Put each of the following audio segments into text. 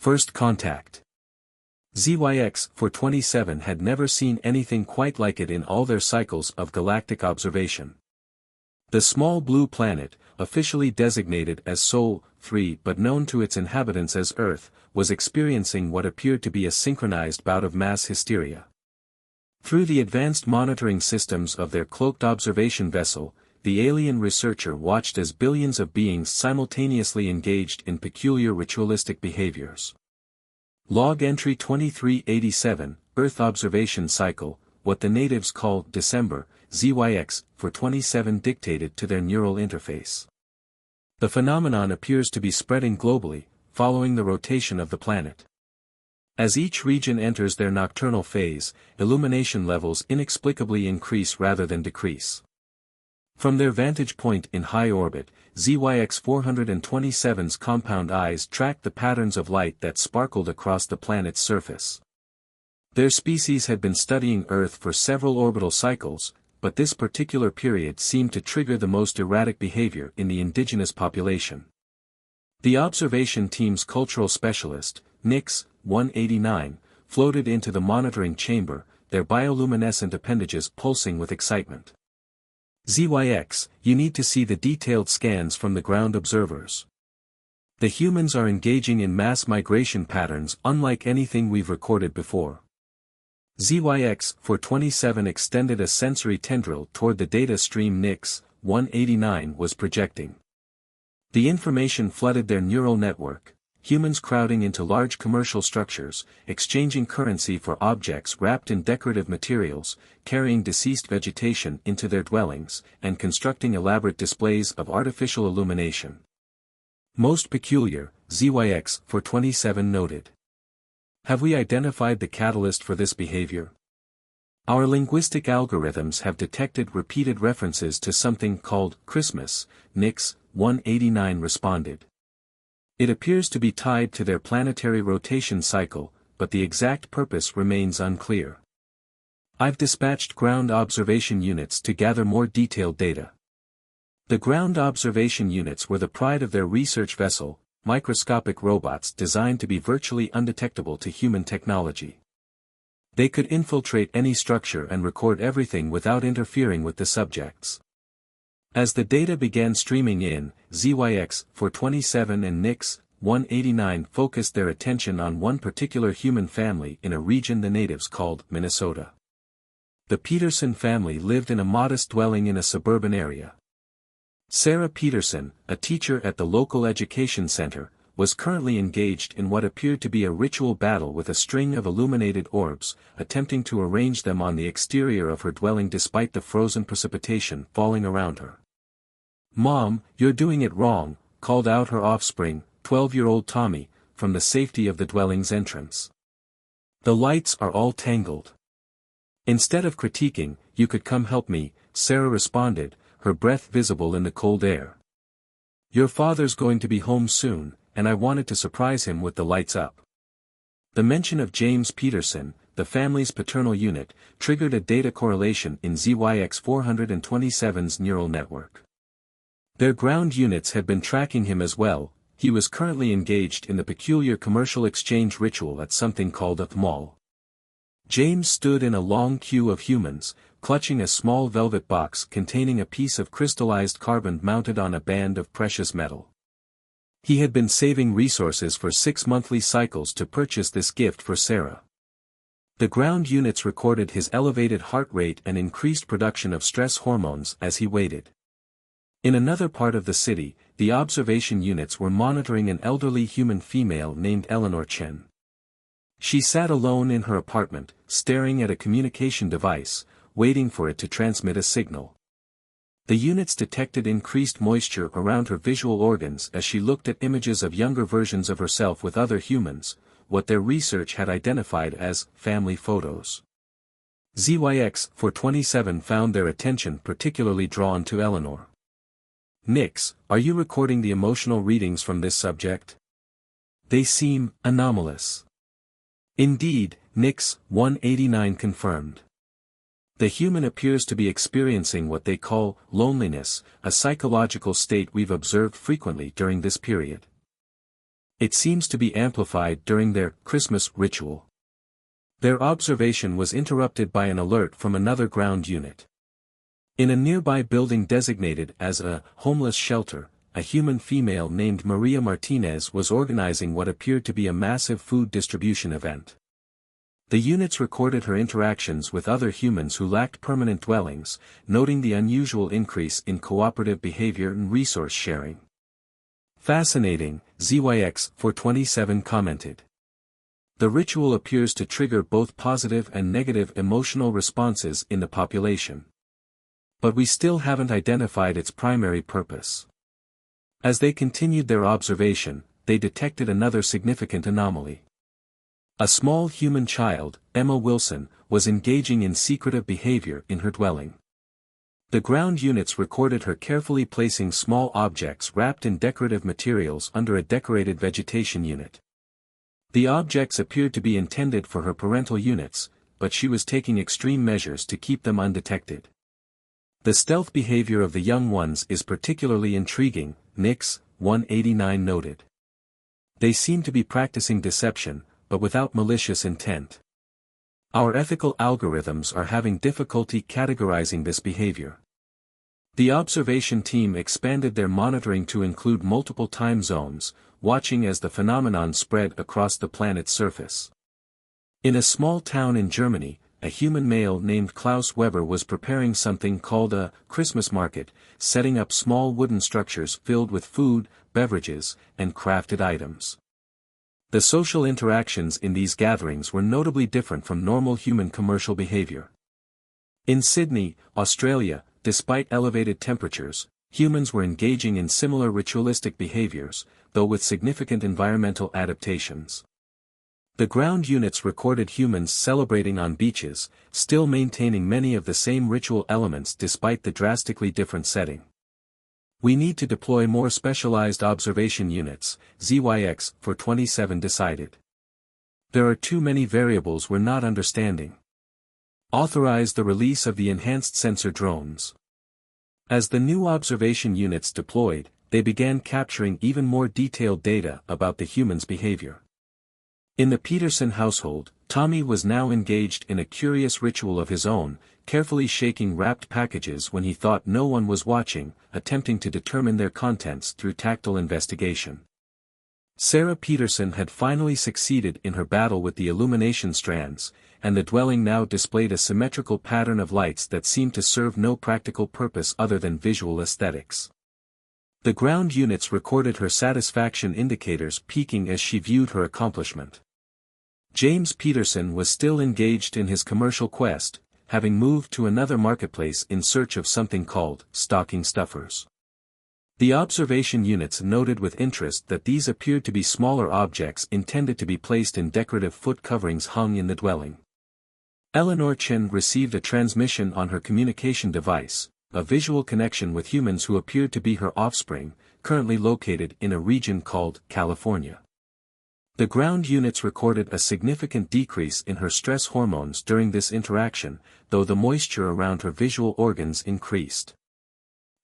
First contact. ZYX-427 had never seen anything quite like it in all their cycles of galactic observation. The small blue planet, officially designated as Sol 3 but known to its inhabitants as Earth, was experiencing what appeared to be a synchronized bout of mass hysteria. Through the advanced monitoring systems of their cloaked observation vessel, the alien researcher watched as billions of beings simultaneously engaged in peculiar ritualistic behaviors. Log entry 2387, Earth Observation Cycle, what the natives call December, ZYX-427 dictated to their neural interface. The phenomenon appears to be spreading globally, following the rotation of the planet. As each region enters their nocturnal phase, illumination levels inexplicably increase rather than decrease. From their vantage point in high orbit, ZYX-427's compound eyes tracked the patterns of light that sparkled across the planet's surface. Their species had been studying Earth for several orbital cycles, but this particular period seemed to trigger the most erratic behavior in the indigenous population. The observation team's cultural specialist, Nix-189, floated into the monitoring chamber, their bioluminescent appendages pulsing with excitement. ZYX, you need to see the detailed scans from the ground observers. The humans are engaging in mass migration patterns unlike anything we've recorded before. ZYX-427 extended a sensory tendril toward the data stream Nix-189 was projecting. The information flooded their neural network, humans crowding into large commercial structures, exchanging currency for objects wrapped in decorative materials, carrying deceased vegetation into their dwellings, and constructing elaborate displays of artificial illumination. Most peculiar, ZYX-427 noted. Have we identified the catalyst for this behavior? Our linguistic algorithms have detected repeated references to something called Christmas, Nix-189 responded. It appears to be tied to their planetary rotation cycle, but the exact purpose remains unclear. I've dispatched ground observation units to gather more detailed data. The ground observation units were the pride of their research vessel, microscopic robots designed to be virtually undetectable to human technology. They could infiltrate any structure and record everything without interfering with the subjects. As the data began streaming in, ZYX-427 and Nix-189 focused their attention on one particular human family in a region the natives called Minnesota. The Peterson family lived in a modest dwelling in a suburban area. Sarah Peterson, a teacher at the local education center, was currently engaged in what appeared to be a ritual battle with a string of illuminated orbs, attempting to arrange them on the exterior of her dwelling despite the frozen precipitation falling around her. "Mom, you're doing it wrong," called out her offspring, 12-year-old Tommy, from the safety of the dwelling's entrance. "The lights are all tangled." Instead of critiquing, "You could come help me," Sarah responded, her breath visible in the cold air. "Your father's going to be home soon, and I wanted to surprise him with the lights up." The mention of James Peterson, the family's paternal unit, triggered a data correlation in ZYX-427's neural network. Their ground units had been tracking him as well. He was currently engaged in the peculiar commercial exchange ritual at something called a mall. James stood in a long queue of humans, clutching a small velvet box containing a piece of crystallized carbon mounted on a band of precious metal. He had been saving resources for 6 monthly cycles to purchase this gift for Sarah. The ground units recorded his elevated heart rate and increased production of stress hormones as he waited. In another part of the city, the observation units were monitoring an elderly human female named Eleanor Chen. She sat alone in her apartment, staring at a communication device, waiting for it to transmit a signal. The units detected increased moisture around her visual organs as she looked at images of younger versions of herself with other humans, what their research had identified as family photos. ZYX-427 found their attention particularly drawn to Eleanor. "Nix, are you recording the emotional readings from this subject? They seem anomalous." "Indeed," Nix-189 confirmed. "The human appears to be experiencing what they call loneliness, a psychological state we've observed frequently during this period." It seems to be amplified during their Christmas ritual. Their observation was interrupted by an alert from another ground unit. In a nearby building designated as a homeless shelter, a human female named Maria Martinez was organizing what appeared to be a massive food distribution event. The units recorded her interactions with other humans who lacked permanent dwellings, noting the unusual increase in cooperative behavior and resource sharing. Fascinating, ZYX427 commented. The ritual appears to trigger both positive and negative emotional responses in the population. But we still haven't identified its primary purpose. As they continued their observation, they detected another significant anomaly. A small human child, Emma Wilson, was engaging in secretive behavior in her dwelling. The ground units recorded her carefully placing small objects wrapped in decorative materials under a decorated vegetation unit. The objects appeared to be intended for her parental units, but she was taking extreme measures to keep them undetected. The stealth behavior of the young ones is particularly intriguing, Nix 189 noted. They seem to be practicing deception, but without malicious intent. Our ethical algorithms are having difficulty categorizing this behavior. The observation team expanded their monitoring to include multiple time zones, watching as the phenomenon spread across the planet's surface. In a small town in Germany, a human male named Klaus Weber was preparing something called a Christmas market, setting up small wooden structures filled with food, beverages, and crafted items. The social interactions in these gatherings were notably different from normal human commercial behavior. In Sydney, Australia, despite elevated temperatures, humans were engaging in similar ritualistic behaviors, though with significant environmental adaptations. The ground units recorded humans celebrating on beaches, still maintaining many of the same ritual elements despite the drastically different setting. We need to deploy more specialized observation units, ZYX427 decided. There are too many variables we're not understanding. Authorize the release of the enhanced sensor drones. As the new observation units deployed, they began capturing even more detailed data about the human's behavior. In the Peterson household, Tommy was now engaged in a curious ritual of his own, carefully shaking wrapped packages when he thought no one was watching, attempting to determine their contents through tactile investigation. Sarah Peterson had finally succeeded in her battle with the illumination strands, and the dwelling now displayed a symmetrical pattern of lights that seemed to serve no practical purpose other than visual aesthetics. The ground units recorded her satisfaction indicators peaking as she viewed her accomplishment. James Peterson was still engaged in his commercial quest, having moved to another marketplace in search of something called stocking stuffers. The observation units noted with interest that these appeared to be smaller objects intended to be placed in decorative foot coverings hung in the dwelling. Eleanor Chen received a transmission on her communication device, a visual connection with humans who appeared to be her offspring, currently located in a region called California. The ground units recorded a significant decrease in her stress hormones during this interaction, though the moisture around her visual organs increased.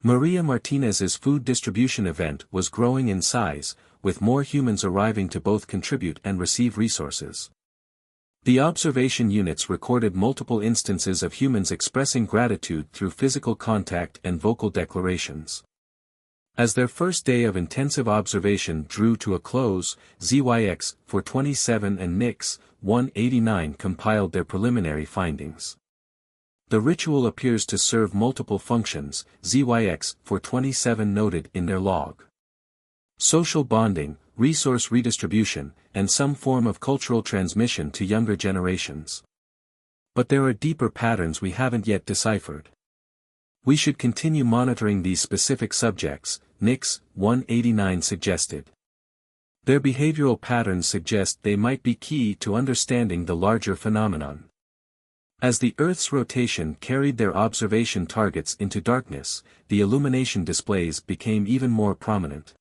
Maria Martinez's food distribution event was growing in size, with more humans arriving to both contribute and receive resources. The observation units recorded multiple instances of humans expressing gratitude through physical contact and vocal declarations. As their first day of intensive observation drew to a close, ZYX427 and Nix 189 compiled their preliminary findings. The ritual appears to serve multiple functions, ZYX427 noted in their log. Social bonding, resource redistribution, and some form of cultural transmission to younger generations. But there are deeper patterns we haven't yet deciphered. We should continue monitoring these specific subjects, Nix 189 suggested. Their behavioral patterns suggest they might be key to understanding the larger phenomenon. As the Earth's rotation carried their observation targets into darkness, the illumination displays became even more prominent.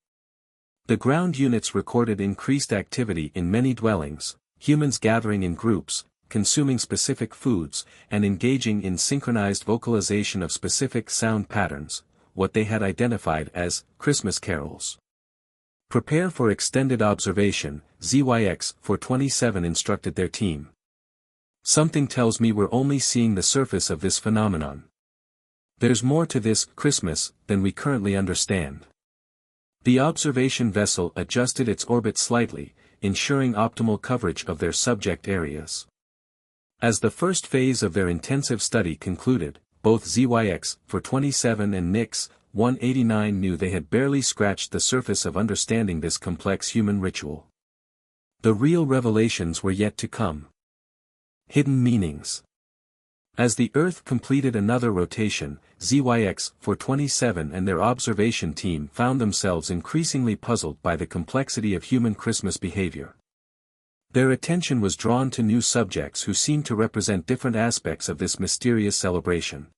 The ground units recorded increased activity in many dwellings, humans gathering in groups, consuming specific foods, and engaging in synchronized vocalization of specific sound patterns, what they had identified as Christmas carols. Prepare for extended observation, ZYX 427 instructed their team. Something tells me we're only seeing the surface of this phenomenon. There's more to this Christmas than we currently understand. The observation vessel adjusted its orbit slightly, ensuring optimal coverage of their subject areas. As the first phase of their intensive study concluded, both ZYX 427 and NIX 189 knew they had barely scratched the surface of understanding this complex human ritual. The real revelations were yet to come. Hidden meanings. As the Earth completed another rotation, ZYX 427 and their observation team found themselves increasingly puzzled by the complexity of human Christmas behavior. Their attention was drawn to new subjects who seemed to represent different aspects of this mysterious celebration.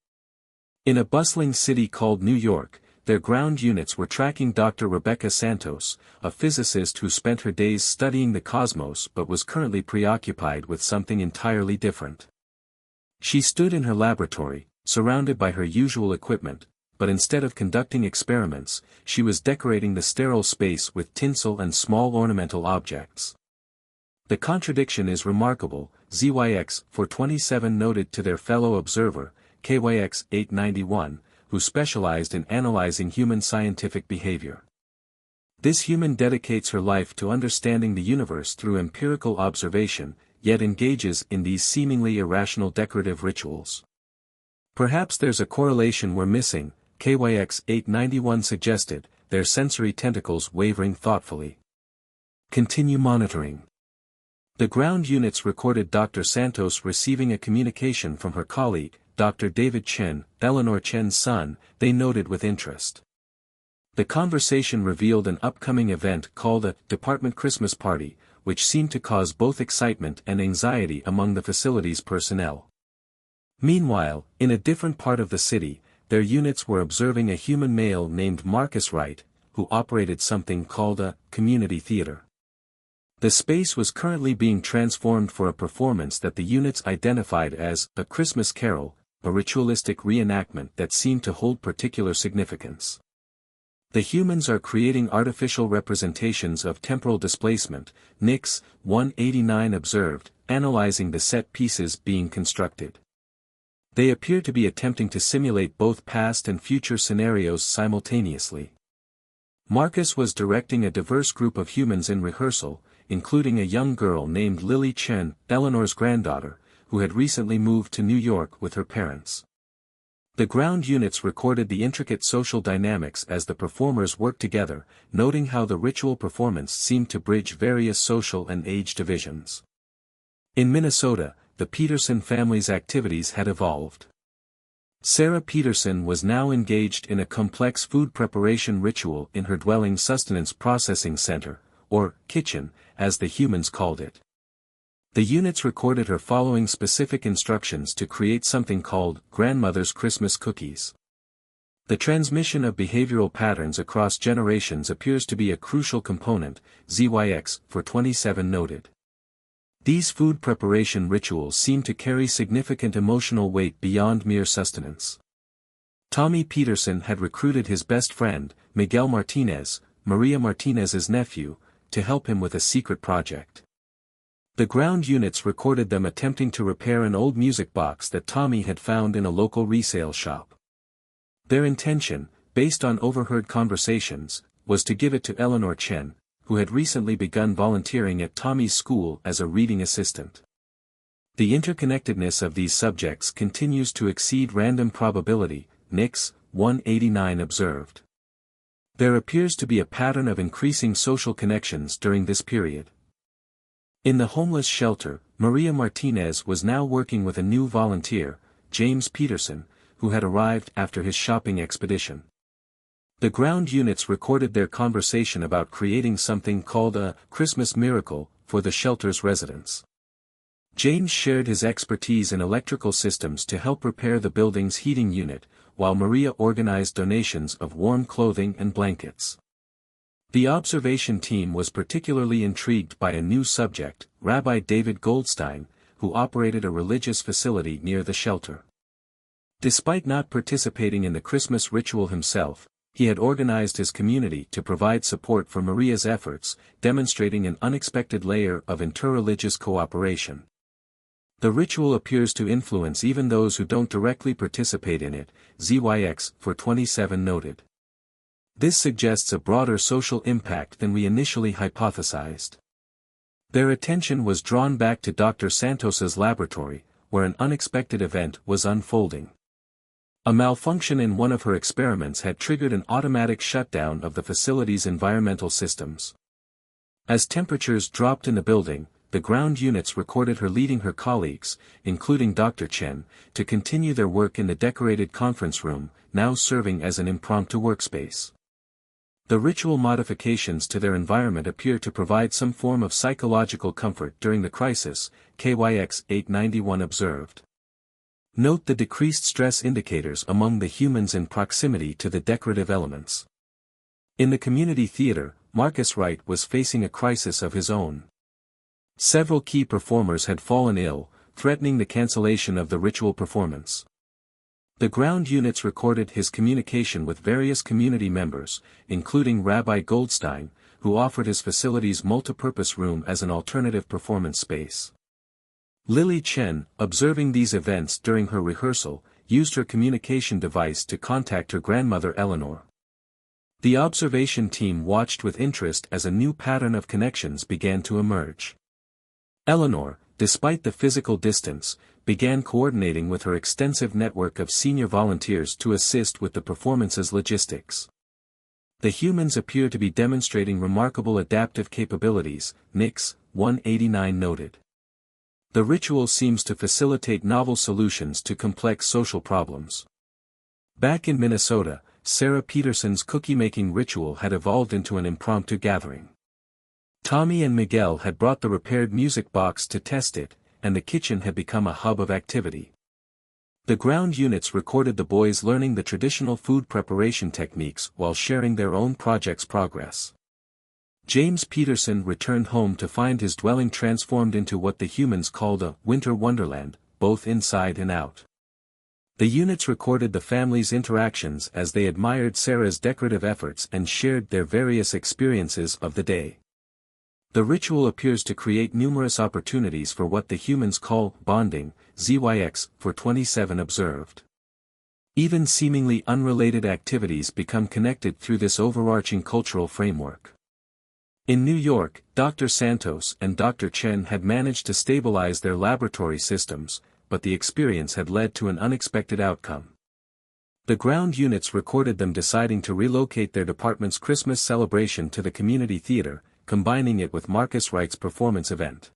In a bustling city called New York, their ground units were tracking Dr. Rebecca Santos, a physicist who spent her days studying the cosmos but was currently preoccupied with something entirely different. She stood in her laboratory, surrounded by her usual equipment, but instead of conducting experiments, she was decorating the sterile space with tinsel and small ornamental objects. The contradiction is remarkable, ZYX 427 noted to their fellow observer, KYX 891, who specialized in analyzing human scientific behavior. This human dedicates her life to understanding the universe through empirical observation, yet engages in these seemingly irrational decorative rituals. Perhaps there's a correlation we're missing, KYX 891 suggested, their sensory tentacles wavering thoughtfully. Continue monitoring. The ground units recorded Dr. Santos receiving a communication from her colleague, Dr. David Chen, Eleanor Chen's son, they noted with interest. The conversation revealed an upcoming event called a department Christmas party, which seemed to cause both excitement and anxiety among the facility's personnel. Meanwhile, in a different part of the city, their units were observing a human male named Marcus Wright, who operated something called a community theater. The space was currently being transformed for a performance that the units identified as a Christmas carol, a ritualistic reenactment that seemed to hold particular significance. The humans are creating artificial representations of temporal displacement, NIX 189 observed, analyzing the set pieces being constructed. They appear to be attempting to simulate both past and future scenarios simultaneously. Marcus was directing a diverse group of humans in rehearsal, including a young girl named Lily Chen, Eleanor's granddaughter, who had recently moved to New York with her parents. The ground units recorded the intricate social dynamics as the performers worked together, noting how the ritual performance seemed to bridge various social and age divisions. In Minnesota, the Peterson family's activities had evolved. Sarah Peterson was now engaged in a complex food preparation ritual in her dwelling sustenance processing center, or kitchen, as the humans called it. The units recorded her following specific instructions to create something called grandmother's Christmas cookies. The transmission of behavioral patterns across generations appears to be a crucial component, ZYX 427 noted. These food preparation rituals seem to carry significant emotional weight beyond mere sustenance. Tommy Peterson had recruited his best friend, Miguel Martinez, Maria Martinez's nephew, to help him with a secret project. The ground units recorded them attempting to repair an old music box that Tommy had found in a local resale shop. Their intention, based on overheard conversations, was to give it to Eleanor Chen, who had recently begun volunteering at Tommy's school as a reading assistant. The interconnectedness of these subjects continues to exceed random probability, NIX 189 observed. There appears to be a pattern of increasing social connections during this period. In the homeless shelter, Maria Martinez was now working with a new volunteer, James Peterson, who had arrived after his shopping expedition. The ground units recorded their conversation about creating something called a Christmas miracle for the shelter's residents. James shared his expertise in electrical systems to help repair the building's heating unit, while Maria organized donations of warm clothing and blankets. The observation team was particularly intrigued by a new subject, Rabbi David Goldstein, who operated a religious facility near the shelter. Despite not participating in the Christmas ritual himself, he had organized his community to provide support for Maria's efforts, demonstrating an unexpected layer of interreligious cooperation. The ritual appears to influence even those who don't directly participate in it, ZYX 427 noted. This suggests a broader social impact than we initially hypothesized. Their attention was drawn back to Dr. Santos's laboratory, where an unexpected event was unfolding. A malfunction in one of her experiments had triggered an automatic shutdown of the facility's environmental systems. As temperatures dropped in the building, the ground units recorded her leading her colleagues, including Dr. Chen, to continue their work in the decorated conference room, now serving as an impromptu workspace. The ritual modifications to their environment appear to provide some form of psychological comfort during the crisis, KYX 891 observed. Note the decreased stress indicators among the humans in proximity to the decorative elements. In the community theater, Marcus Wright was facing a crisis of his own. Several key performers had fallen ill, threatening the cancellation of the ritual performance. The ground units recorded his communication with various community members, including Rabbi Goldstein, who offered his facility's multipurpose room as an alternative performance space. Lily Chen, observing these events during her rehearsal, used her communication device to contact her grandmother Eleanor. The observation team watched with interest as a new pattern of connections began to emerge. Eleanor, despite the physical distance, began coordinating with her extensive network of senior volunteers to assist with the performance's logistics. The humans appear to be demonstrating remarkable adaptive capabilities, Nix 189 noted. The ritual seems to facilitate novel solutions to complex social problems. Back in Minnesota, Sarah Peterson's cookie-making ritual had evolved into an impromptu gathering. Tommy and Miguel had brought the repaired music box to test it, and the kitchen had become a hub of activity. The ground units recorded the boys learning the traditional food preparation techniques while sharing their own project's progress. James Peterson returned home to find his dwelling transformed into what the humans called a winter wonderland, both inside and out. The units recorded the family's interactions as they admired Sarah's decorative efforts and shared their various experiences of the day. The ritual appears to create numerous opportunities for what the humans call bonding, ZYX 427 observed. Even seemingly unrelated activities become connected through this overarching cultural framework. In New York, Dr. Santos and Dr. Chen had managed to stabilize their laboratory systems, but the experience had led to an unexpected outcome. The ground units recorded them deciding to relocate their department's Christmas celebration to the community theater, combining it with Marcus Wright's performance event.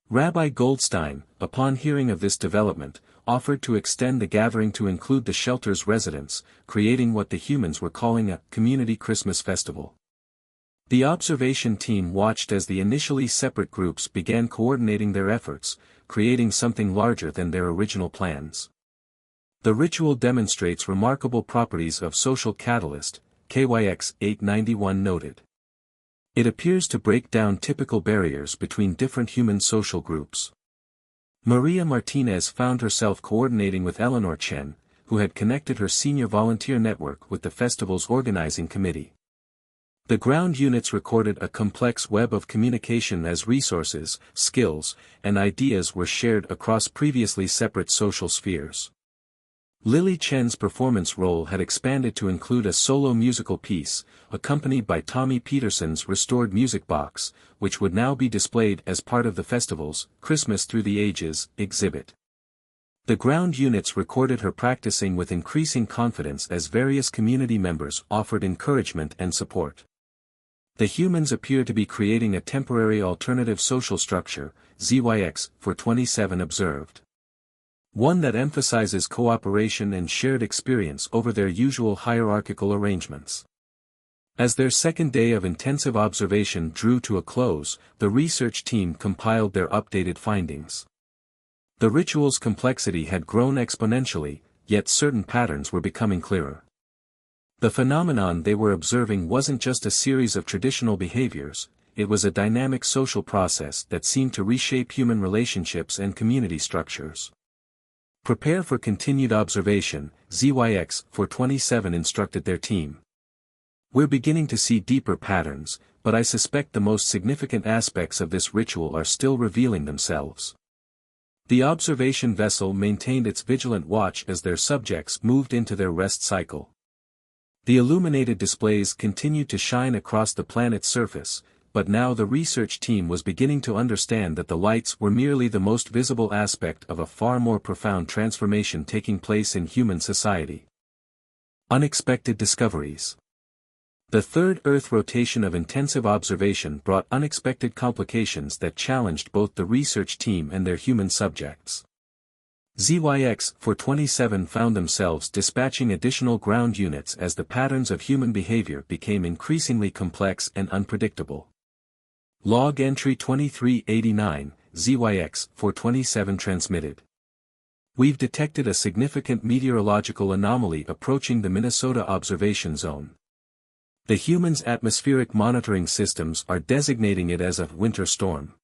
Rabbi Goldstein, upon hearing of this development, offered to extend the gathering to include the shelter's residents, creating what the humans were calling a community Christmas festival. The observation team watched as the initially separate groups began coordinating their efforts, creating something larger than their original plans. The ritual demonstrates remarkable properties of social catalyst, KYX 891 noted. It appears to break down typical barriers between different human social groups. Maria Martinez found herself coordinating with Eleanor Chen, who had connected her senior volunteer network with the festival's organizing committee. The ground units recorded a complex web of communication as resources, skills, and ideas were shared across previously separate social spheres. Lily Chen's performance role had expanded to include a solo musical piece, accompanied by Tommy Peterson's restored music box, which would now be displayed as part of the festival's Christmas Through the Ages exhibit. The ground units recorded her practicing with increasing confidence as various community members offered encouragement and support. The humans appear to be creating a temporary alternative social structure, ZYX 427 observed. One that emphasizes cooperation and shared experience over their usual hierarchical arrangements. As their second day of intensive observation drew to a close, the research team compiled their updated findings. The ritual's complexity had grown exponentially, yet certain patterns were becoming clearer. The phenomenon they were observing wasn't just a series of traditional behaviors, it was a dynamic social process that seemed to reshape human relationships and community structures. Prepare for continued observation, ZYX 427 instructed their team. We're beginning to see deeper patterns, but I suspect the most significant aspects of this ritual are still revealing themselves. The observation vessel maintained its vigilant watch as their subjects moved into their rest cycle. The illuminated displays continued to shine across the planet's surface, but now the research team was beginning to understand that the lights were merely the most visible aspect of a far more profound transformation taking place in human society. Unexpected discoveries. The third Earth rotation of intensive observation brought unexpected complications that challenged both the research team and their human subjects. ZYX-427 found themselves dispatching additional ground units as the patterns of human behavior became increasingly complex and unpredictable. Log entry 2389, ZYX-427 transmitted. We've detected a significant meteorological anomaly approaching the Minnesota observation zone. The humans' atmospheric monitoring systems are designating it as a winter storm.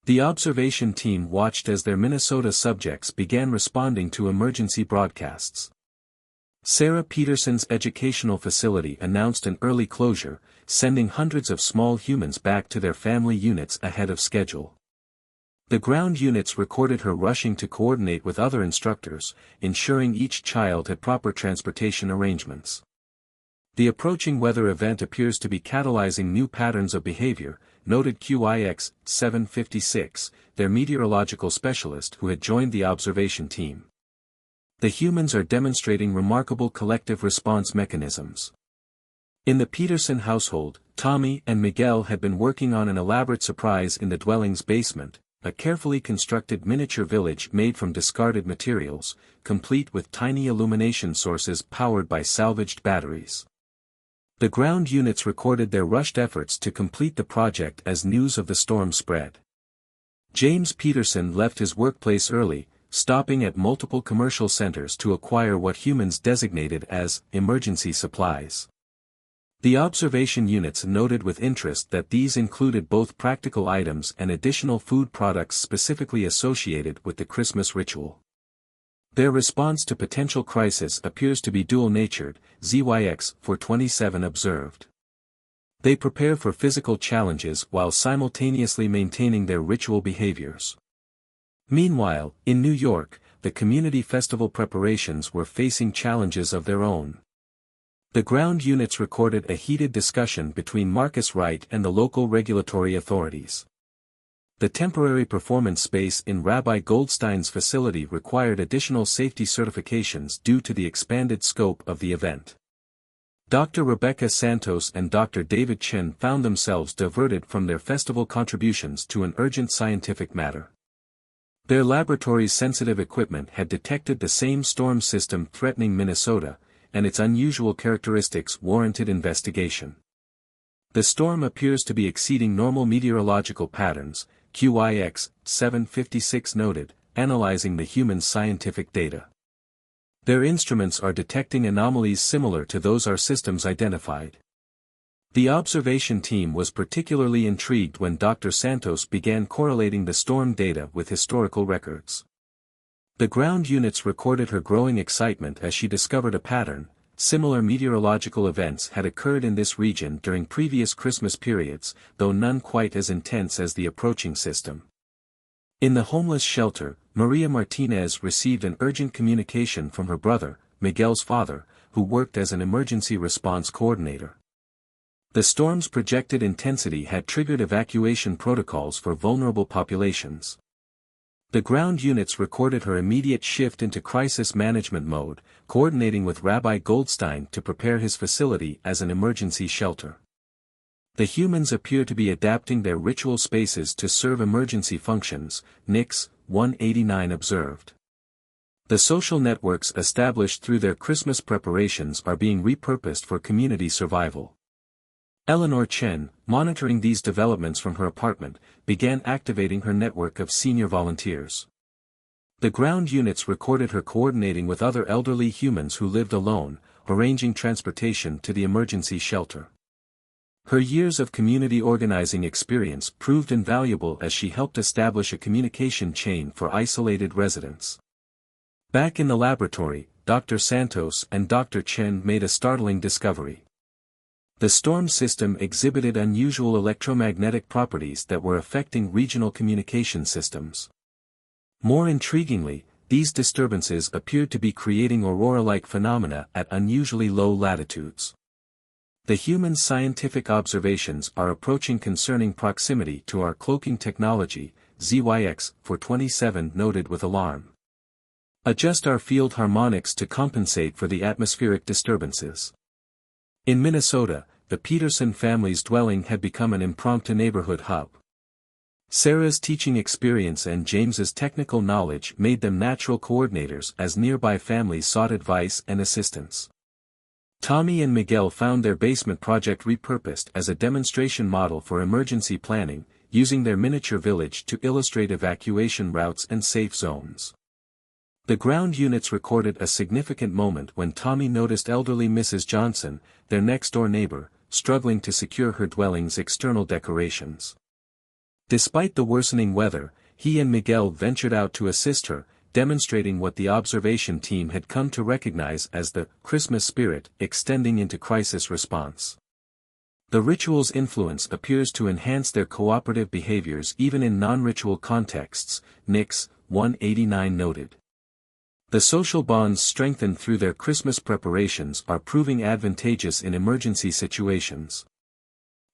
The observation team watched as their Minnesota subjects began responding to emergency broadcasts. Sarah Peterson's educational facility announced an early closure, sending hundreds of small humans back to their family units ahead of schedule. The ground units recorded her rushing to coordinate with other instructors, ensuring each child had proper transportation arrangements. The approaching weather event appears to be catalyzing new patterns of behavior, noted QIX-756, their meteorological specialist who had joined the observation team. The humans are demonstrating remarkable collective response mechanisms. In the Peterson household, Tommy and Miguel had been working on an elaborate surprise in the dwelling's basement, a carefully constructed miniature village made from discarded materials, complete with tiny illumination sources powered by salvaged batteries. The ground units recorded their rushed efforts to complete the project as news of the storm spread. James Peterson left his workplace early, stopping at multiple commercial centers to acquire what humans designated as emergency supplies. The observation units noted with interest that these included both practical items and additional food products specifically associated with the Christmas ritual. Their response to potential crisis appears to be dual-natured, ZYX-427 observed. They prepare for physical challenges while simultaneously maintaining their ritual behaviors. Meanwhile, in New York, the community festival preparations were facing challenges of their own. The ground units recorded a heated discussion between Marcus Wright and the local regulatory authorities. The temporary performance space in Rabbi Goldstein's facility required additional safety certifications due to the expanded scope of the event. Dr. Rebecca Santos and Dr. David Chen found themselves diverted from their festival contributions to an urgent scientific matter. Their laboratory's sensitive equipment had detected the same storm system threatening Minnesota, and its unusual characteristics warranted investigation. The storm appears to be exceeding normal meteorological patterns, QIX-756 noted, analyzing the human scientific data. Their instruments are detecting anomalies similar to those our systems identified. The observation team was particularly intrigued when Dr. Santos began correlating the storm data with historical records. The ground units recorded her growing excitement as she discovered a pattern. Similar meteorological events had occurred in this region during previous Christmas periods, though none quite as intense as the approaching system. In the homeless shelter, Maria Martinez received an urgent communication from her brother, Miguel's father, who worked as an emergency response coordinator. The storm's projected intensity had triggered evacuation protocols for vulnerable populations. The ground units recorded her immediate shift into crisis management mode, coordinating with Rabbi Goldstein to prepare his facility as an emergency shelter. The humans appear to be adapting their ritual spaces to serve emergency functions, NIX-189 observed. The social networks established through their Christmas preparations are being repurposed for community survival. Eleanor Chen, monitoring these developments from her apartment, began activating her network of senior volunteers. The ground units recorded her coordinating with other elderly humans who lived alone, arranging transportation to the emergency shelter. Her years of community organizing experience proved invaluable as she helped establish a communication chain for isolated residents. Back in the laboratory, Dr. Santos and Dr. Chen made a startling discovery. The storm system exhibited unusual electromagnetic properties that were affecting regional communication systems. More intriguingly, these disturbances appeared to be creating aurora-like phenomena at unusually low latitudes. The human scientific observations are approaching concerning proximity to our cloaking technology, ZYX-427 noted with alarm. Adjust our field harmonics to compensate for the atmospheric disturbances. In Minnesota, the Peterson family's dwelling had become an impromptu neighborhood hub. Sarah's teaching experience and James's technical knowledge made them natural coordinators as nearby families sought advice and assistance. Tommy and Miguel found their basement project repurposed as a demonstration model for emergency planning, using their miniature village to illustrate evacuation routes and safe zones. The ground units recorded a significant moment when Tommy noticed elderly Mrs. Johnson, their next-door neighbor, struggling to secure her dwelling's external decorations. Despite the worsening weather, he and Miguel ventured out to assist her, demonstrating what the observation team had come to recognize as the Christmas spirit extending into crisis response. The ritual's influence appears to enhance their cooperative behaviors even in non-ritual contexts, Nix 189 noted. The social bonds strengthened through their Christmas preparations are proving advantageous in emergency situations.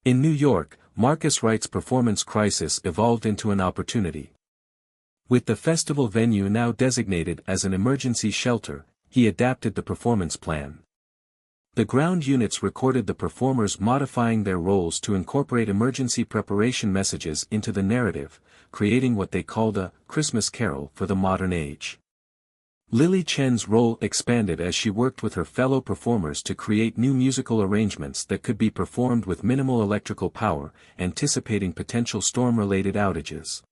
In New York, Marcus Wright's performance crisis evolved into an opportunity. With the festival venue now designated as an emergency shelter, he adapted the performance plan. The ground units recorded the performers modifying their roles to incorporate emergency preparation messages into the narrative, creating what they called a Christmas carol for the modern age. Lily Chen's role expanded as she worked with her fellow performers to create new musical arrangements that could be performed with minimal electrical power, anticipating potential storm-related outages.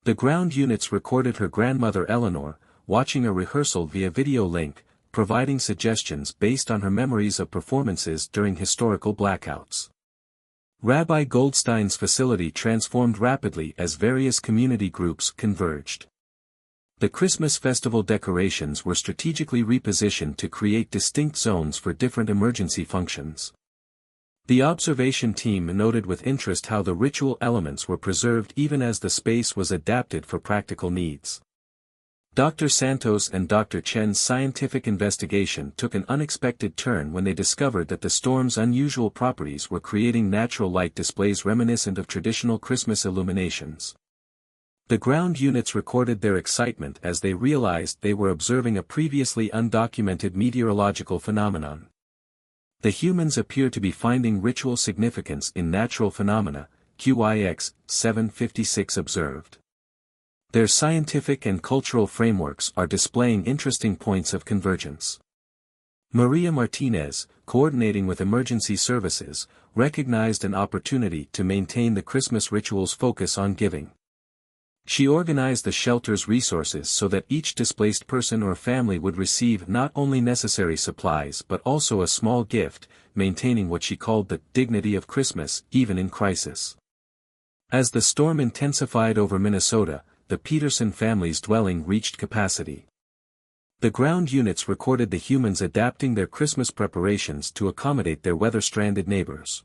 The ground units recorded her grandmother Eleanor, watching a rehearsal via video link, providing suggestions based on her memories of performances during historical blackouts. Rabbi Goldstein's facility transformed rapidly as various community groups converged. The Christmas festival decorations were strategically repositioned to create distinct zones for different emergency functions. The observation team noted with interest how the ritual elements were preserved even as the space was adapted for practical needs. Dr. Santos and Dr. Chen's scientific investigation took an unexpected turn when they discovered that the storm's unusual properties were creating natural light displays reminiscent of traditional Christmas illuminations. The ground units recorded their excitement as they realized they were observing a previously undocumented meteorological phenomenon. The humans appear to be finding ritual significance in natural phenomena, QIX 756 observed. Their scientific and cultural frameworks are displaying interesting points of convergence. Maria Martinez, coordinating with emergency services, recognized an opportunity to maintain the Christmas ritual's focus on giving. She organized the shelter's resources so that each displaced person or family would receive not only necessary supplies but also a small gift, maintaining what she called the dignity of Christmas, even in crisis. As the storm intensified over Minnesota, the Peterson family's dwelling reached capacity. The ground units recorded the humans adapting their Christmas preparations to accommodate their weather-stranded neighbors.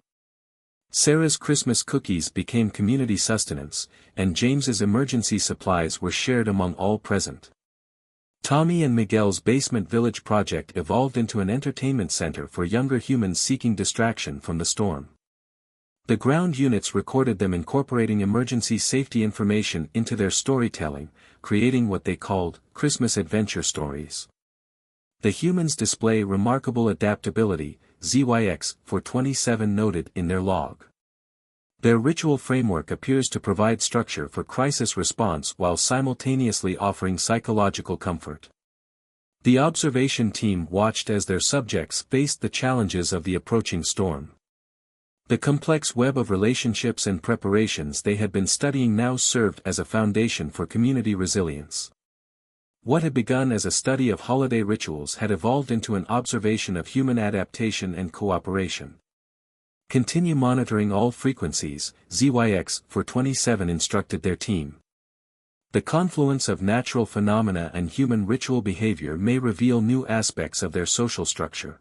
Sarah's Christmas cookies became community sustenance, and James's emergency supplies were shared among all present. Tommy and Miguel's basement village project evolved into an entertainment center for younger humans seeking distraction from the storm. The ground units recorded them incorporating emergency safety information into their storytelling, creating what they called Christmas adventure stories. The humans display remarkable adaptability, ZYX-427 noted in their log. Their ritual framework appears to provide structure for crisis response while simultaneously offering psychological comfort. The observation team watched as their subjects faced the challenges of the approaching storm. The complex web of relationships and preparations they had been studying now served as a foundation for community resilience. What had begun as a study of holiday rituals had evolved into an observation of human adaptation and cooperation. Continue monitoring all frequencies, ZYX-427 instructed their team. The confluence of natural phenomena and human ritual behavior may reveal new aspects of their social structure.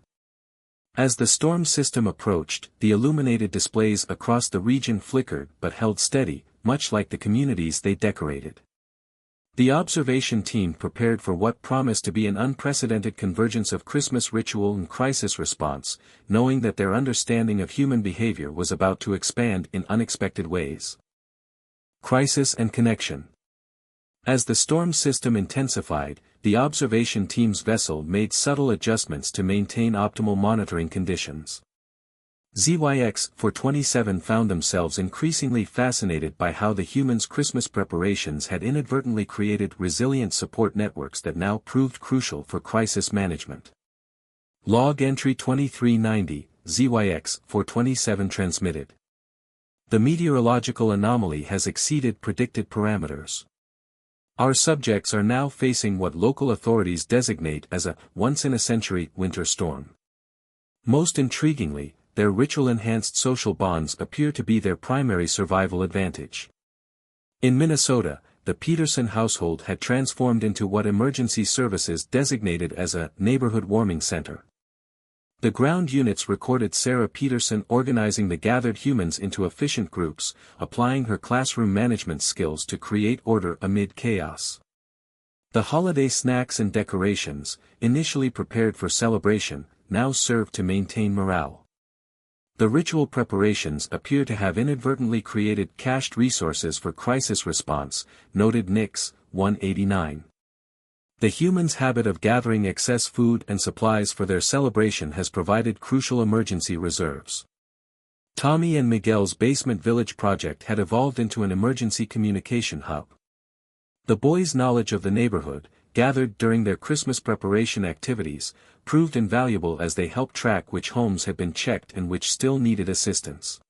As the storm system approached, the illuminated displays across the region flickered but held steady, much like the communities they decorated. The observation team prepared for what promised to be an unprecedented convergence of Christmas ritual and crisis response, knowing that their understanding of human behavior was about to expand in unexpected ways. Crisis and connection. As the storm system intensified, the observation team's vessel made subtle adjustments to maintain optimal monitoring conditions. ZYX-427 found themselves increasingly fascinated by how the humans' Christmas preparations had inadvertently created resilient support networks that now proved crucial for crisis management. Log entry 2390, ZYX-427 transmitted. The meteorological anomaly has exceeded predicted parameters. Our subjects are now facing what local authorities designate as a once-in-a-century winter storm. Most intriguingly, their ritual-enhanced social bonds appear to be their primary survival advantage. In Minnesota, the Peterson household had transformed into what emergency services designated as a neighborhood warming center. The ground units recorded Sarah Peterson organizing the gathered humans into efficient groups, applying her classroom management skills to create order amid chaos. The holiday snacks and decorations, initially prepared for celebration, now serve to maintain morale. The ritual preparations appear to have inadvertently created cached resources for crisis response, noted Nix, 189. The humans' habit of gathering excess food and supplies for their celebration has provided crucial emergency reserves. Tommy and Miguel's basement village project had evolved into an emergency communication hub. The boys' knowledge of the neighborhood, gathered during their Christmas preparation activities, proved invaluable as they helped track which homes had been checked and which still needed assistance.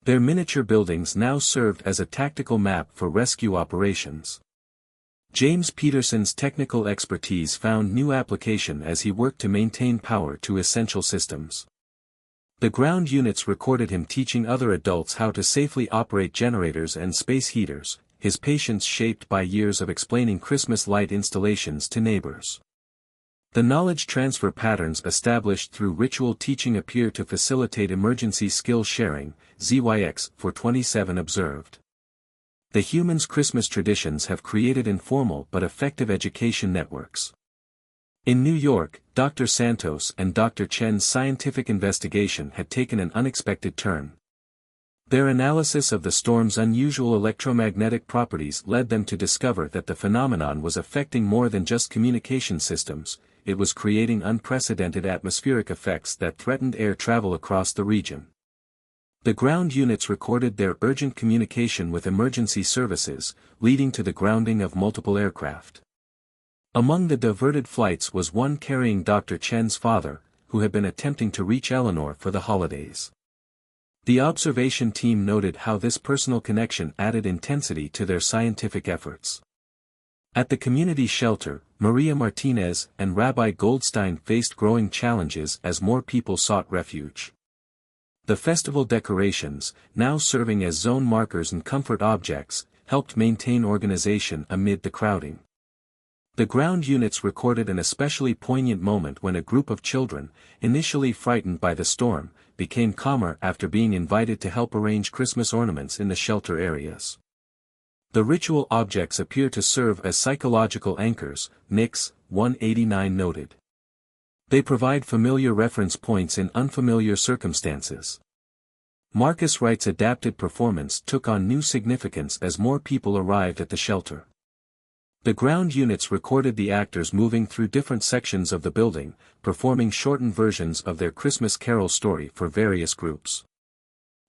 Their miniature buildings now served as a tactical map for rescue operations. James Peterson's technical expertise found new application as he worked to maintain power to essential systems. The ground units recorded him teaching other adults how to safely operate generators and space heaters, his patience shaped by years of explaining Christmas light installations to neighbors. The knowledge transfer patterns established through ritual teaching appear to facilitate emergency skill sharing, ZYX-427 observed. The humans' Christmas traditions have created informal but effective education networks. In New York, Dr. Santos and Dr. Chen's scientific investigation had taken an unexpected turn. Their analysis of the storm's unusual electromagnetic properties led them to discover that the phenomenon was affecting more than just communication systems, it was creating unprecedented atmospheric effects that threatened air travel across the region. The ground units recorded their urgent communication with emergency services, leading to the grounding of multiple aircraft. Among the diverted flights was one carrying Dr. Chen's father, who had been attempting to reach Eleanor for the holidays. The observation team noted how this personal connection added intensity to their scientific efforts. At the community shelter, Maria Martinez and Rabbi Goldstein faced growing challenges as more people sought refuge. The festival decorations, now serving as zone markers and comfort objects, helped maintain organization amid the crowding. The ground units recorded an especially poignant moment when a group of children, initially frightened by the storm, became calmer after being invited to help arrange Christmas ornaments in the shelter areas. The ritual objects appear to serve as psychological anchors, Nix, 189 noted. They provide familiar reference points in unfamiliar circumstances. Marcus Wright's adapted performance took on new significance as more people arrived at the shelter. The ground units recorded the actors moving through different sections of the building, performing shortened versions of their Christmas Carol story for various groups.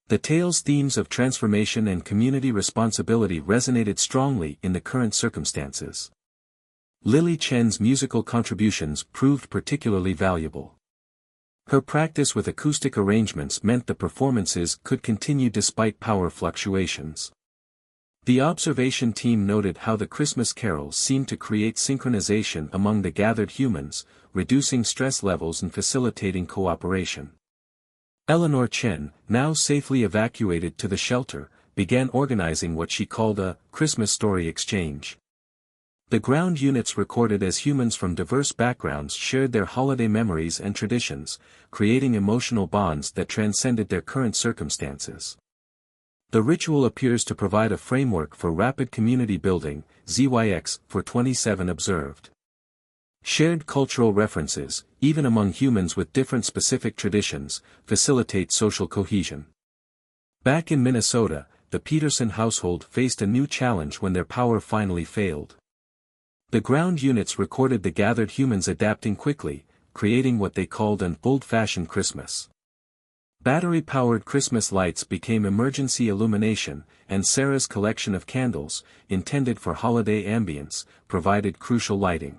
The tale's themes of transformation and community responsibility resonated strongly in the current circumstances. Lily Chen's musical contributions proved particularly valuable. Her practice with acoustic arrangements meant the performances could continue despite power fluctuations. The observation team noted how the Christmas carols seemed to create synchronization among the gathered humans, reducing stress levels and facilitating cooperation. Eleanor Chen, now safely evacuated to the shelter, began organizing what she called a Christmas story exchange. The ground units recorded as humans from diverse backgrounds shared their holiday memories and traditions, creating emotional bonds that transcended their current circumstances. The ritual appears to provide a framework for rapid community building, ZYX for 27 observed. Shared cultural references, even among humans with different specific traditions, facilitate social cohesion. Back in Minnesota, the Peterson household faced a new challenge when their power finally failed. The ground units recorded the gathered humans adapting quickly, creating what they called an old-fashioned Christmas. Battery-powered Christmas lights became emergency illumination, and Sarah's collection of candles, intended for holiday ambience, provided crucial lighting.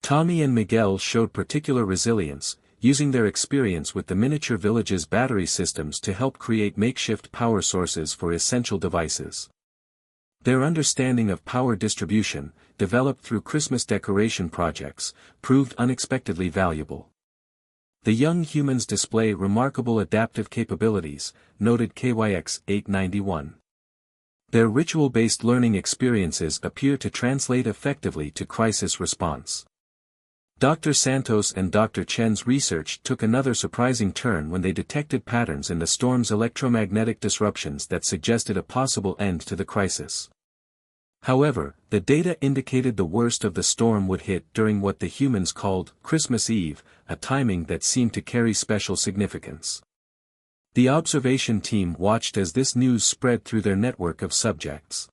Tommy and Miguel showed particular resilience, using their experience with the miniature village's battery systems to help create makeshift power sources for essential devices. Their understanding of power distribution, developed through Christmas decoration projects, proved unexpectedly valuable. The young humans display remarkable adaptive capabilities, noted KYX 891. Their ritual-based learning experiences appear to translate effectively to crisis response. Dr. Santos and Dr. Chen's research took another surprising turn when they detected patterns in the storm's electromagnetic disruptions that suggested a possible end to the crisis. However, the data indicated the worst of the storm would hit during what the humans called Christmas Eve, a timing that seemed to carry special significance. The observation team watched as this news spread through their network of subjects.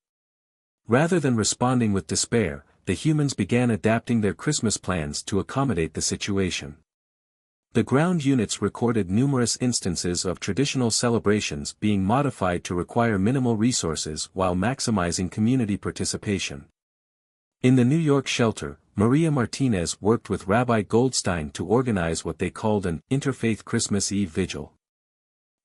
Rather than responding with despair, the humans began adapting their Christmas plans to accommodate the situation. The ground units recorded numerous instances of traditional celebrations being modified to require minimal resources while maximizing community participation. In the New York shelter, Maria Martinez worked with Rabbi Goldstein to organize what they called an interfaith Christmas Eve vigil.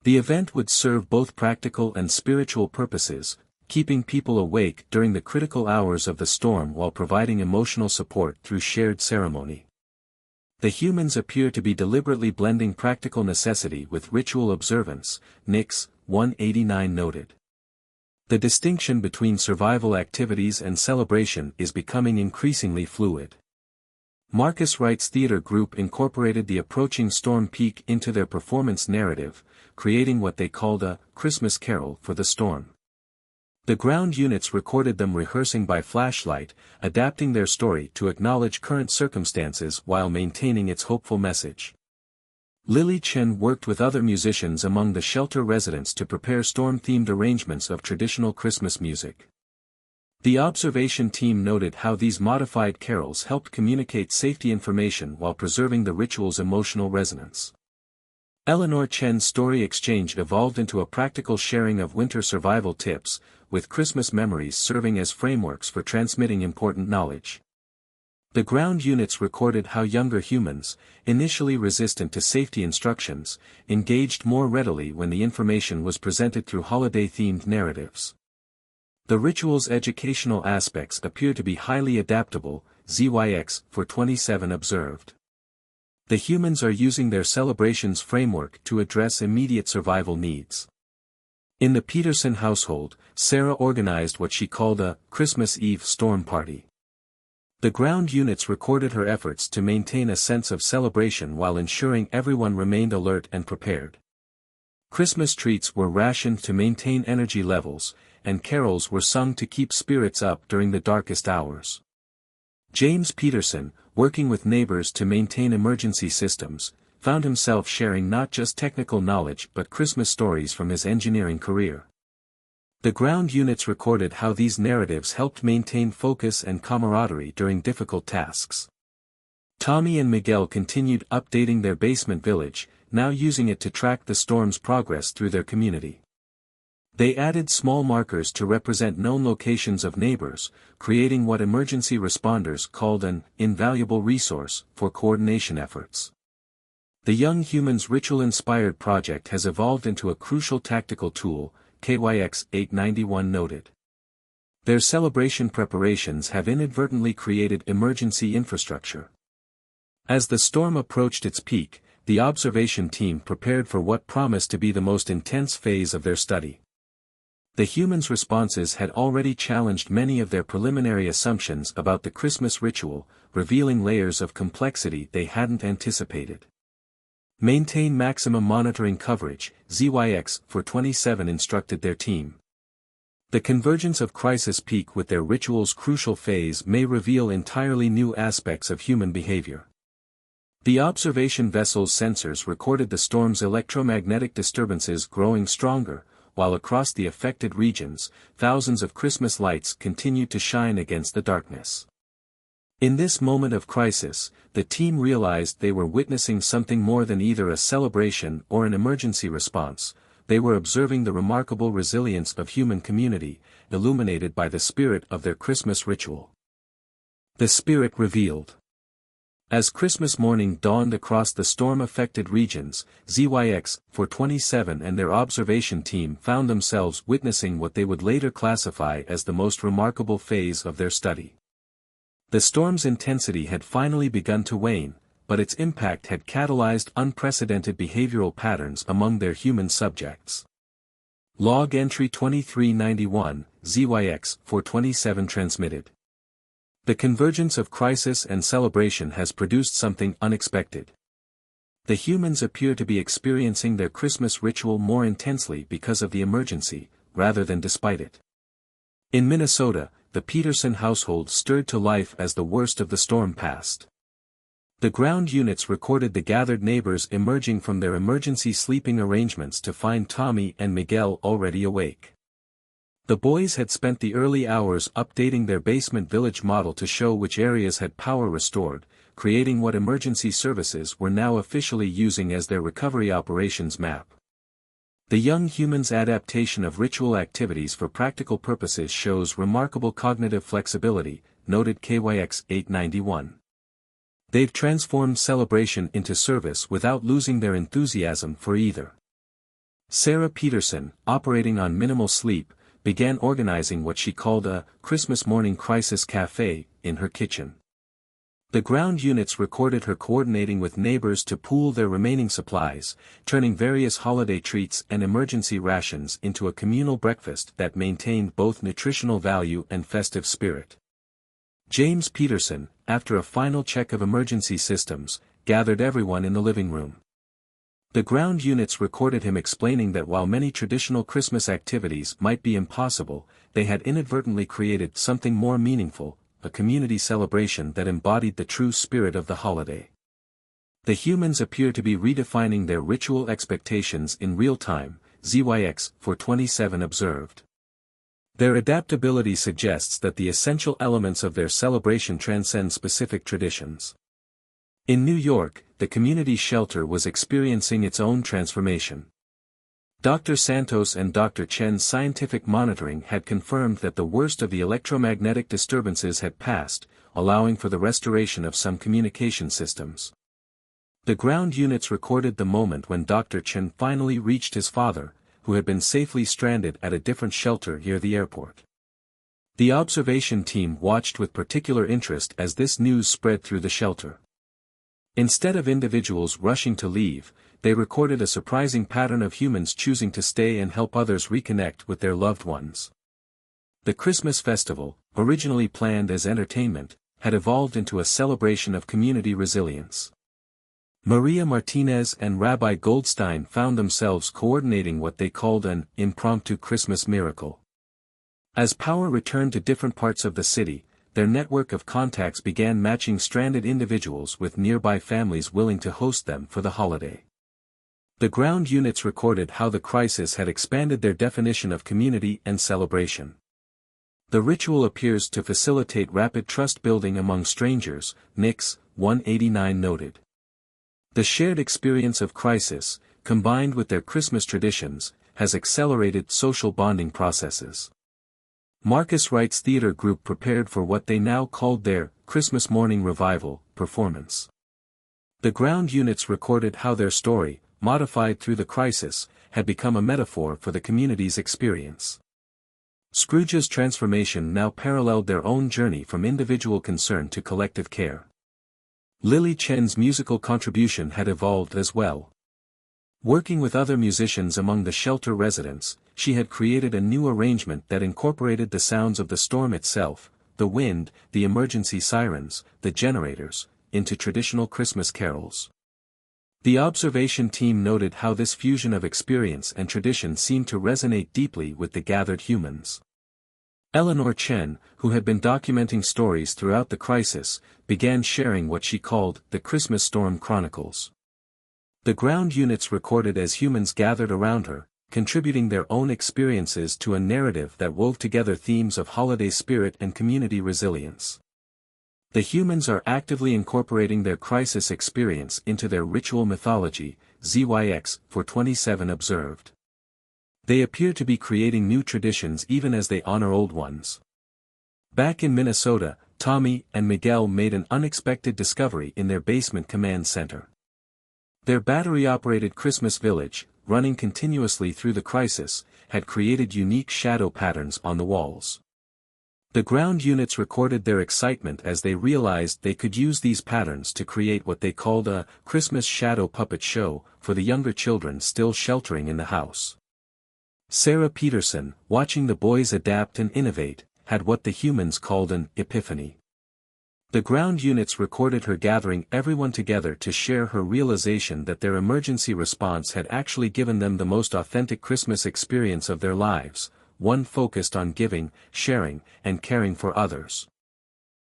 The event would serve both practical and spiritual purposes, keeping people awake during the critical hours of the storm while providing emotional support through shared ceremony. The humans appear to be deliberately blending practical necessity with ritual observance, Nix 189 noted. The distinction between survival activities and celebration is becoming increasingly fluid. Marcus Wright's theater group incorporated the approaching storm peak into their performance narrative, creating what they called a Christmas carol for the storm. The ground units recorded them rehearsing by flashlight, adapting their story to acknowledge current circumstances while maintaining its hopeful message. Lily Chen worked with other musicians among the shelter residents to prepare storm-themed arrangements of traditional Christmas music. The observation team noted how these modified carols helped communicate safety information while preserving the ritual's emotional resonance. Eleanor Chen's story exchange evolved into a practical sharing of winter survival tips, with Christmas memories serving as frameworks for transmitting important knowledge. The ground units recorded how younger humans, initially resistant to safety instructions, engaged more readily when the information was presented through holiday-themed narratives. The ritual's educational aspects appear to be highly adaptable, ZYX for 27 observed. The humans are using their celebrations framework to address immediate survival needs. In the Peterson household, Sarah organized what she called a Christmas Eve storm party. The ground units recorded her efforts to maintain a sense of celebration while ensuring everyone remained alert and prepared. Christmas treats were rationed to maintain energy levels, and carols were sung to keep spirits up during the darkest hours. James Peterson, working with neighbors to maintain emergency systems, found himself sharing not just technical knowledge but Christmas stories from his engineering career. The ground units recorded how these narratives helped maintain focus and camaraderie during difficult tasks. Tommy and Miguel continued updating their basement village, now using it to track the storm's progress through their community. They added small markers to represent known locations of neighbors, creating what emergency responders called an invaluable resource for coordination efforts. The young humans' ritual-inspired project has evolved into a crucial tactical tool, KYX 891 noted. Their celebration preparations have inadvertently created emergency infrastructure. As the storm approached its peak, the observation team prepared for what promised to be the most intense phase of their study. The humans' responses had already challenged many of their preliminary assumptions about the Christmas ritual, revealing layers of complexity they hadn't anticipated. Maintain maximum monitoring coverage, ZYX for 27 instructed their team. The convergence of crisis peak with their ritual's crucial phase may reveal entirely new aspects of human behavior. The observation vessel's sensors recorded the storm's electromagnetic disturbances growing stronger, while across the affected regions, thousands of Christmas lights continued to shine against the darkness. In this moment of crisis, the team realized they were witnessing something more than either a celebration or an emergency response. They were observing the remarkable resilience of human community, illuminated by the spirit of their Christmas ritual. The Spirit revealed. As Christmas morning dawned across the storm-affected regions, ZYX, for 27 and their observation team found themselves witnessing what they would later classify as the most remarkable phase of their study. The storm's intensity had finally begun to wane, but its impact had catalyzed unprecedented behavioral patterns among their human subjects. Log entry 2391, ZYX, for 27 transmitted. The convergence of crisis and celebration has produced something unexpected. The humans appear to be experiencing their Christmas ritual more intensely because of the emergency, rather than despite it. In Minnesota, the Peterson household stirred to life as the worst of the storm passed. The ground units recorded the gathered neighbors emerging from their emergency sleeping arrangements to find Tommy and Miguel already awake. The boys had spent the early hours updating their basement village model to show which areas had power restored, creating what emergency services were now officially using as their recovery operations map. The young humans' adaptation of ritual activities for practical purposes shows remarkable cognitive flexibility, noted KYX 891. They've transformed celebration into service without losing their enthusiasm for either. Sarah Peterson, operating on minimal sleep, began organizing what she called a Christmas morning crisis cafe in her kitchen. The ground units recorded her coordinating with neighbors to pool their remaining supplies, turning various holiday treats and emergency rations into a communal breakfast that maintained both nutritional value and festive spirit. James Peterson, after a final check of emergency systems, gathered everyone in the living room. The ground units recorded him explaining that while many traditional Christmas activities might be impossible, they had inadvertently created something more meaningful, a community celebration that embodied the true spirit of the holiday. The humans appear to be redefining their ritual expectations in real time, ZYX, for 27 observed. Their adaptability suggests that the essential elements of their celebration transcend specific traditions. In New York, the community shelter was experiencing its own transformation. Dr. Santos and Dr. Chen's scientific monitoring had confirmed that the worst of the electromagnetic disturbances had passed, allowing for the restoration of some communication systems. The ground units recorded the moment when Dr. Chen finally reached his father, who had been safely stranded at a different shelter near the airport. The observation team watched with particular interest as this news spread through the shelter. Instead of individuals rushing to leave, they recorded a surprising pattern of humans choosing to stay and help others reconnect with their loved ones. The Christmas festival, originally planned as entertainment, had evolved into a celebration of community resilience. Maria Martinez and Rabbi Goldstein found themselves coordinating what they called an impromptu Christmas miracle. As power returned to different parts of the city, their network of contacts began matching stranded individuals with nearby families willing to host them for the holiday. The ground units recorded how the crisis had expanded their definition of community and celebration. The ritual appears to facilitate rapid trust building among strangers, Nix, 189 noted. The shared experience of crisis, combined with their Christmas traditions, has accelerated social bonding processes. Marcus Wright's theater group prepared for what they now called their Christmas Morning Revival performance. The ground units recorded how their story, modified through the crisis, had become a metaphor for the community's experience. Scrooge's transformation now paralleled their own journey from individual concern to collective care. Lily Chen's musical contribution had evolved as well. Working with other musicians among the shelter residents, she had created a new arrangement that incorporated the sounds of the storm itself, the wind, the emergency sirens, the generators, into traditional Christmas carols. The observation team noted how this fusion of experience and tradition seemed to resonate deeply with the gathered humans. Eleanor Chen, who had been documenting stories throughout the crisis, began sharing what she called the Christmas Storm Chronicles. The ground units recorded as humans gathered around her, contributing their own experiences to a narrative that wove together themes of holiday spirit and community resilience. The humans are actively incorporating their crisis experience into their ritual mythology, ZYX 427 observed. They appear to be creating new traditions even as they honor old ones. Back in Minnesota, Tommy and Miguel made an unexpected discovery in their basement command center. Their battery-operated Christmas village, running continuously through the crisis, had created unique shadow patterns on the walls. The ground units recorded their excitement as they realized they could use these patterns to create what they called a Christmas shadow puppet show for the younger children still sheltering in the house. Sarah Peterson, watching the boys adapt and innovate, had what the humans called an epiphany. The ground units recorded her gathering everyone together to share her realization that their emergency response had actually given them the most authentic Christmas experience of their lives, one focused on giving, sharing, and caring for others.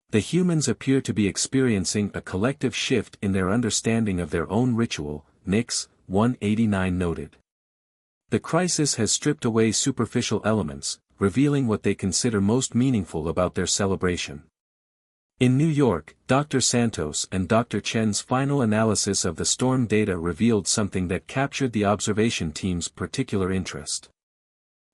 The humans appear to be experiencing a collective shift in their understanding of their own ritual, Nix 189 noted. The crisis has stripped away superficial elements, revealing what they consider most meaningful about their celebration. In New York, Dr. Santos and Dr. Chen's final analysis of the storm data revealed something that captured the observation team's particular interest.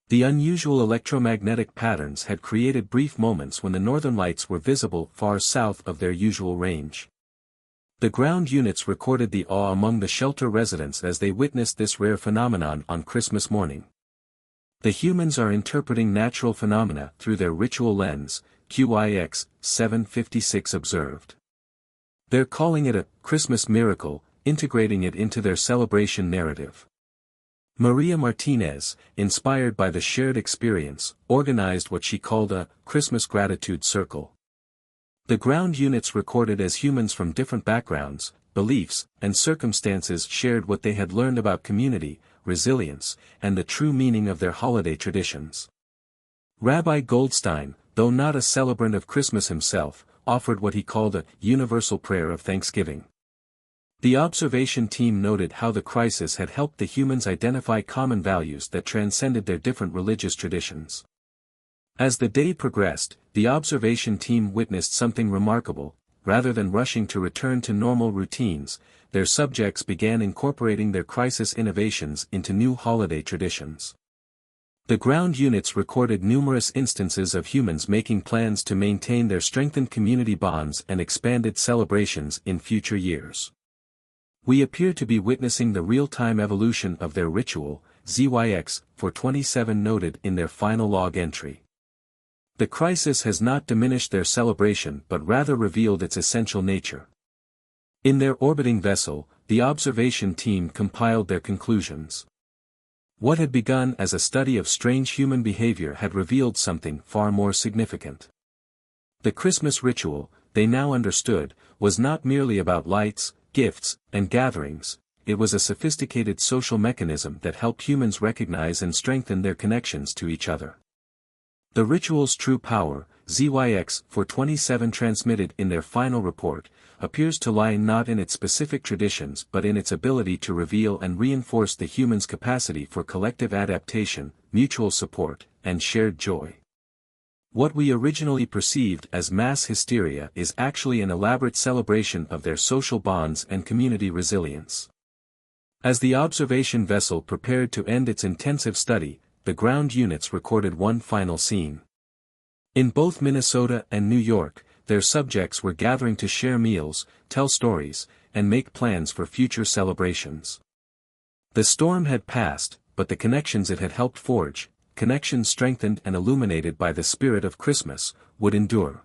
The unusual electromagnetic patterns had created brief moments when the northern lights were visible far south of their usual range. The ground units recorded the awe among the shelter residents as they witnessed this rare phenomenon on Christmas morning. The humans are interpreting natural phenomena through their ritual lens, QIX 756 observed. They're calling it a Christmas miracle, integrating it into their celebration narrative. Maria Martinez, inspired by the shared experience, organized what she called a Christmas gratitude circle. The ground units recorded as humans from different backgrounds, beliefs, and circumstances shared what they had learned about community, resilience, and the true meaning of their holiday traditions. Rabbi Goldstein, though not a celebrant of Christmas himself, offered what he called a universal prayer of thanksgiving. The observation team noted how the crisis had helped the humans identify common values that transcended their different religious traditions. As the day progressed, the observation team witnessed something remarkable. Rather than rushing to return to normal routines, their subjects began incorporating their crisis innovations into new holiday traditions. The ground units recorded numerous instances of humans making plans to maintain their strengthened community bonds and expanded celebrations in future years. We appear to be witnessing the real-time evolution of their ritual, ZYX 427 noted in their final log entry. The crisis has not diminished their celebration but rather revealed its essential nature. In their orbiting vessel, the observation team compiled their conclusions. What had begun as a study of strange human behavior had revealed something far more significant. The Christmas ritual, they now understood, was not merely about lights, gifts, and gatherings. It was a sophisticated social mechanism that helped humans recognize and strengthen their connections to each other. The ritual's true power, ZYX 427 transmitted in their final report, appears to lie not in its specific traditions but in its ability to reveal and reinforce the human's capacity for collective adaptation, mutual support, and shared joy. What we originally perceived as mass hysteria is actually an elaborate celebration of their social bonds and community resilience. As the observation vessel prepared to end its intensive study, the ground units recorded one final scene. In both Minnesota and New York, their subjects were gathering to share meals, tell stories, and make plans for future celebrations. The storm had passed, but the connections it had helped forge, connections strengthened and illuminated by the spirit of Christmas, would endure.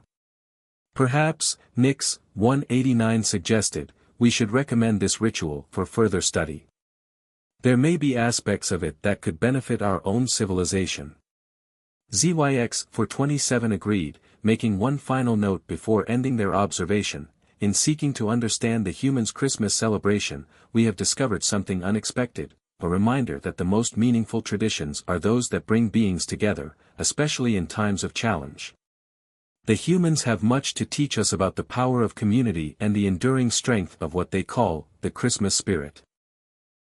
Perhaps, Nix 189 suggested, we should recommend this ritual for further study. There may be aspects of it that could benefit our own civilization. ZYX 427 agreed, making one final note before ending their observation. In seeking to understand the humans' Christmas celebration, we have discovered something unexpected, a reminder that the most meaningful traditions are those that bring beings together, especially in times of challenge. The humans have much to teach us about the power of community and the enduring strength of what they call the Christmas spirit.